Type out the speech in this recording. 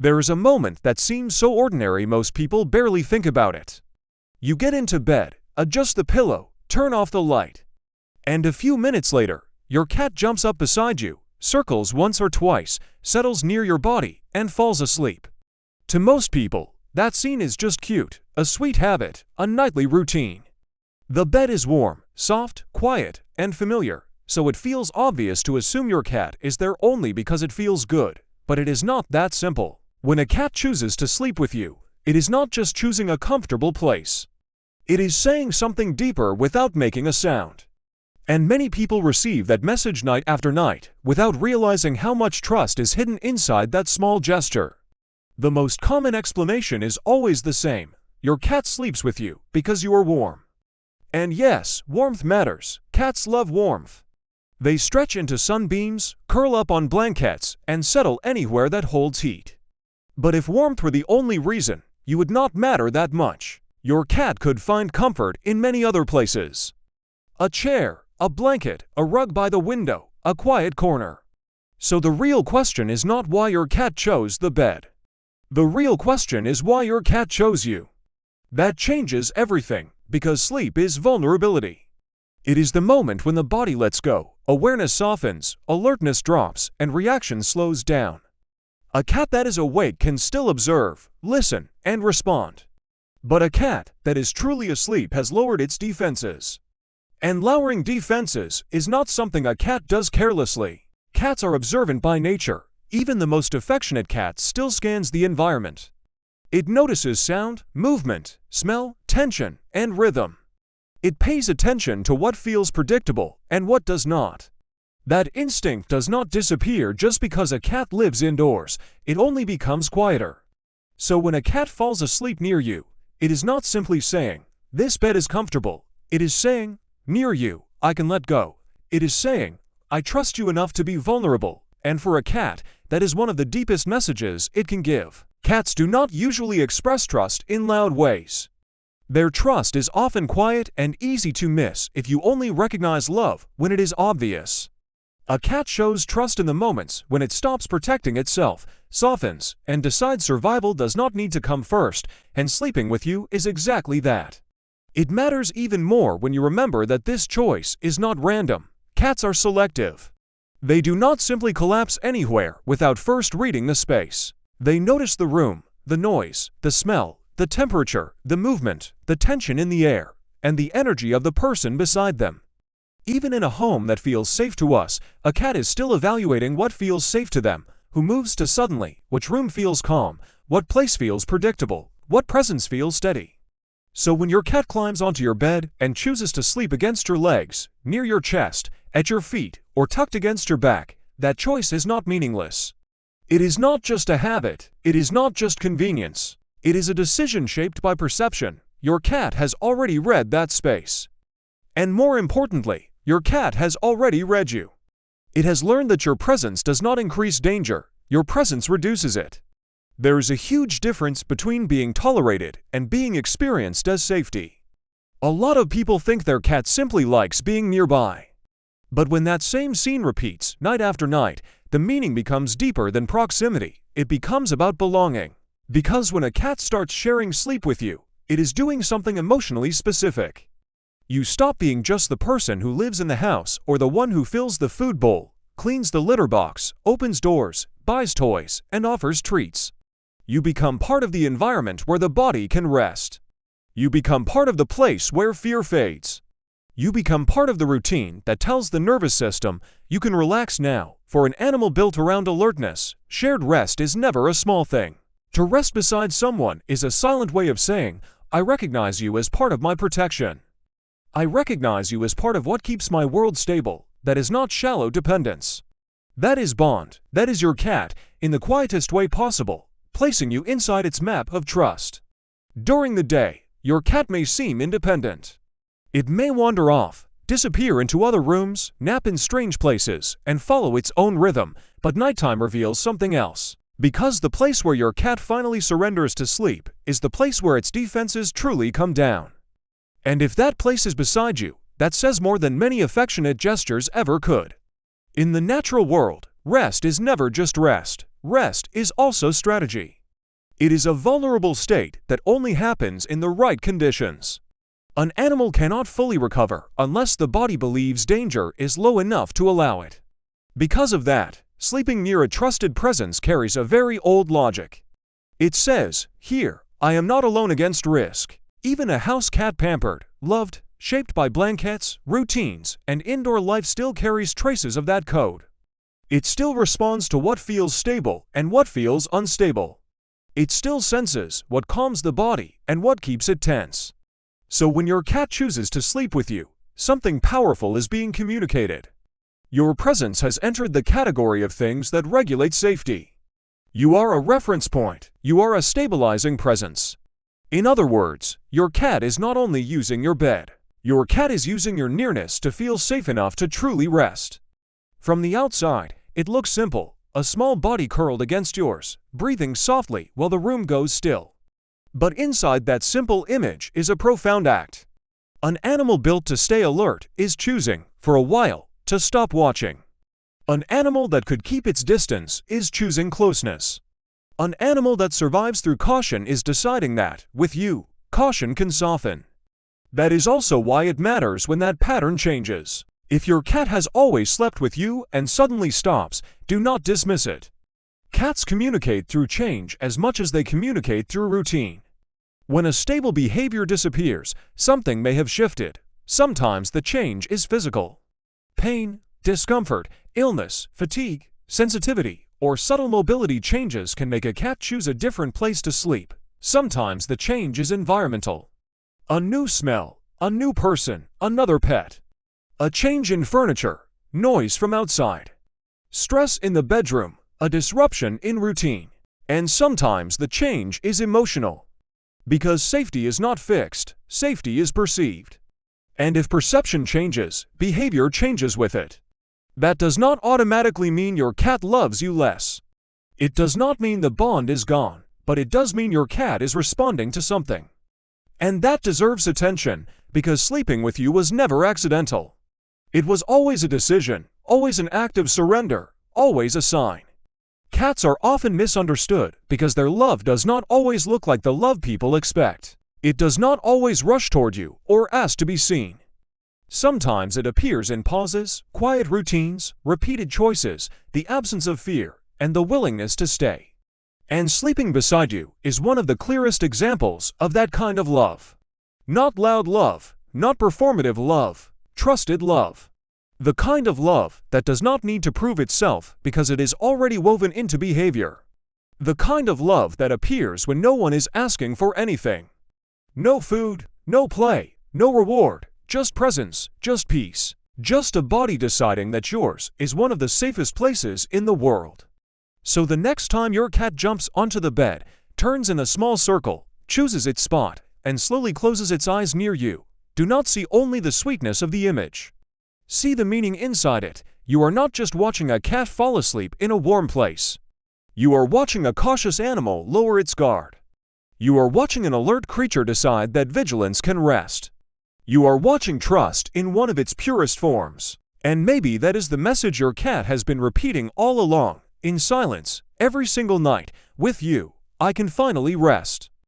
There is a moment that seems so ordinary most people barely think about it. You get into bed, adjust the pillow, turn off the light. And a few minutes later, your cat jumps up beside you, circles once or twice, settles near your body, and falls asleep. To most people, that scene is just cute, a sweet habit, a nightly routine. The bed is warm, soft, quiet, and familiar, so it feels obvious to assume your cat is there only because it feels good. But it is not that simple. When a cat chooses to sleep with you, it is not just choosing a comfortable place. It is saying something deeper without making a sound. And many people receive that message night after night without realizing how much trust is hidden inside that small gesture. The most common explanation is always the same. Your cat sleeps with you because you are warm. And yes, warmth matters. Cats love warmth. They stretch into sunbeams, curl up on blankets, and settle anywhere that holds heat. But if warmth were the only reason, you would not matter that much. Your cat could find comfort in many other places. A chair, a blanket, a rug by the window, a quiet corner. So the real question is not why your cat chose the bed. The real question is why your cat chose you. That changes everything, because sleep is vulnerability. It is the moment when the body lets go, awareness softens, alertness drops, and reaction slows down. A cat that is awake can still observe, listen, and respond. But a cat that is truly asleep has lowered its defenses. And lowering defenses is not something a cat does carelessly. Cats are observant by nature. Even the most affectionate cat still scans the environment. It notices sound, movement, smell, tension, and rhythm. It pays attention to what feels predictable and what does not. That instinct does not disappear just because a cat lives indoors, it only becomes quieter. So when a cat falls asleep near you, it is not simply saying, "This bed is comfortable." It is saying, "Near you, I can let go." It is saying, "I trust you enough to be vulnerable." And for a cat, that is one of the deepest messages it can give. Cats do not usually express trust in loud ways. Their trust is often quiet and easy to miss if you only recognize love when it is obvious. A cat shows trust in the moments when it stops protecting itself, softens, and decides survival does not need to come first, and sleeping with you is exactly that. It matters even more when you remember that this choice is not random. Cats are selective. They do not simply collapse anywhere without first reading the space. They notice the room, the noise, the smell, the temperature, the movement, the tension in the air, and the energy of the person beside them. Even in a home that feels safe to us, a cat is still evaluating what feels safe to them, who moves to suddenly, which room feels calm, what place feels predictable, what presence feels steady. So when your cat climbs onto your bed and chooses to sleep against your legs, near your chest, at your feet, or tucked against your back, that choice is not meaningless. It is not just a habit, it is not just convenience. It is a decision shaped by perception. Your cat has already read that space. And more importantly, your cat has already read you. It has learned that your presence does not increase danger, your presence reduces it. There is a huge difference between being tolerated and being experienced as safety. A lot of people think their cat simply likes being nearby. But when that same scene repeats night after night, the meaning becomes deeper than proximity. It becomes about belonging. Because when a cat starts sharing sleep with you, it is doing something emotionally specific. You stop being just the person who lives in the house or the one who fills the food bowl, cleans the litter box, opens doors, buys toys, and offers treats. You become part of the environment where the body can rest. You become part of the place where fear fades. You become part of the routine that tells the nervous system, you can relax now. For an animal built around alertness, shared rest is never a small thing. To rest beside someone is a silent way of saying, I recognize you as part of my protection. I recognize you as part of what keeps my world stable. That is not shallow dependence. That is bond. That is your cat, in the quietest way possible, placing you inside its map of trust. During the day, your cat may seem independent. It may wander off, disappear into other rooms, nap in strange places, and follow its own rhythm, but nighttime reveals something else. Because the place where your cat finally surrenders to sleep is the place where its defenses truly come down. And if that place is beside you, that says more than many affectionate gestures ever could. In the natural world, rest is never just rest. rest is also strategy. It is a vulnerable state that only happens in the right conditions. An animal cannot fully recover unless the body believes danger is low enough to allow it. Because of that, sleeping near a trusted presence carries a very old logic. It says, "Here, I am not alone against risk." Even a house cat pampered, loved, shaped by blankets, routines, and indoor life still carries traces of that code. It still responds to what feels stable and what feels unstable. It still senses what calms the body and what keeps it tense. So when your cat chooses to sleep with you, something powerful is being communicated. Your presence has entered the category of things that regulate safety. You are a reference point. You are a stabilizing presence. In other words, your cat is not only using your bed. Your cat is using your nearness to feel safe enough to truly rest. From the outside, it looks simple, a small body curled against yours, breathing softly while the room goes still. But inside that simple image is a profound act. An animal built to stay alert is choosing, for a while, to stop watching. An animal that could keep its distance is choosing closeness. An animal that survives through caution is deciding that, with you, caution can soften. That is also why it matters when that pattern changes. If your cat has always slept with you and suddenly stops, do not dismiss it. Cats communicate through change as much as they communicate through routine. When a stable behavior disappears, something may have shifted. Sometimes the change is physical. Pain, discomfort, illness, fatigue, sensitivity, or subtle mobility changes can make a cat choose a different place to sleep. Sometimes the change is environmental. A new smell, a new person, another pet. A change in furniture, noise from outside. Stress in the bedroom, a disruption in routine. And sometimes the change is emotional. Because safety is not fixed, safety is perceived. And if perception changes, behavior changes with it. That does not automatically mean your cat loves you less. It does not mean the bond is gone, but it does mean your cat is responding to something. And that deserves attention, because sleeping with you was never accidental. It was always a decision, always an act of surrender, always a sign. Cats are often misunderstood because their love does not always look like the love people expect. It does not always rush toward you or ask to be seen. Sometimes it appears in pauses, quiet routines, repeated choices, the absence of fear, and the willingness to stay. And sleeping beside you is one of the clearest examples of that kind of love. Not loud love, not performative love, trusted love. The kind of love that does not need to prove itself because it is already woven into behavior. The kind of love that appears when no one is asking for anything. No food, no play, no reward. Just presence, just peace, just a body deciding that yours is one of the safest places in the world. So the next time your cat jumps onto the bed, turns in a small circle, chooses its spot, and slowly closes its eyes near you, do not see only the sweetness of the image. See the meaning inside it. You are not just watching a cat fall asleep in a warm place. You are watching a cautious animal lower its guard. You are watching an alert creature decide that vigilance can rest. You are watching trust in one of its purest forms. And maybe that is the message your cat has been repeating all along, in silence, every single night. With you, I can finally rest.